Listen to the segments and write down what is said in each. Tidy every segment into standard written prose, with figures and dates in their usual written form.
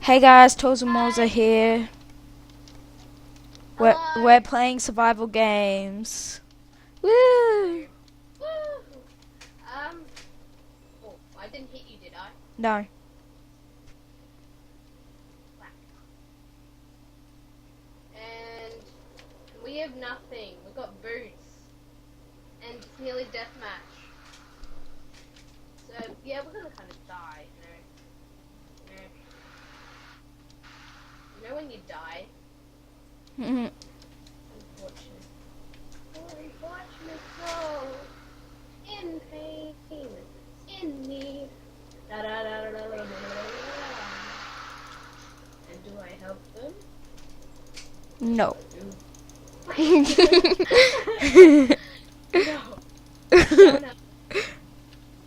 Hey guys, Toes and Moles are here. We're Hello. playing survival games. Hello. Woo! Woo. Oh, I didn't hit you, did I? No. Whack. And we have nothing. We've got boots. And it's nearly deathmatch. So, yeah, we're gonna kind of die, You know when you die? Mhm. Unfortunate. Unfortunate soul. In pain. In need. Da da da da da da da da. And do I help them? No. No. Don't help.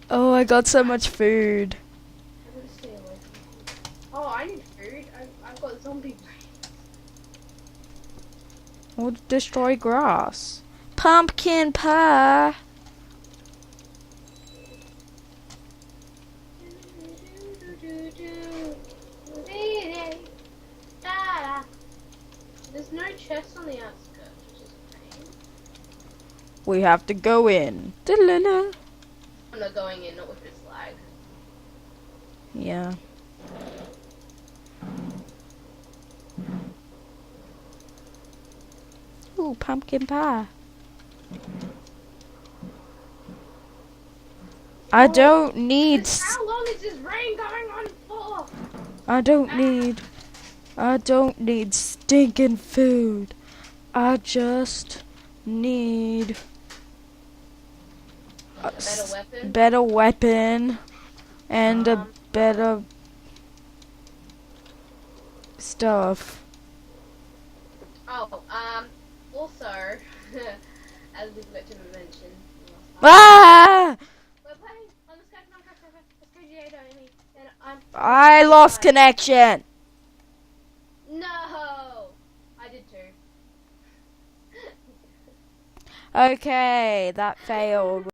Oh, I got so much food. I'm gonna stay away from you. Oh, I need food. I've got zombie brain. I would destroy grass. Pumpkin pie. There's no chest on the outskirts, which is a pain. We have to go in. Da-la-la. I'm not going in, not with this lag. Yeah. Ooh, pumpkin pie. I don't need. How long is this rain going on for? I don't need stinking food. I just need A better weapon? better weapon and a better stuff. Oh, also, as we forgot to mention, Ah! we're playing on the Skype number for G8 only, and I'm I lost connection. No! I did too. Okay, that failed.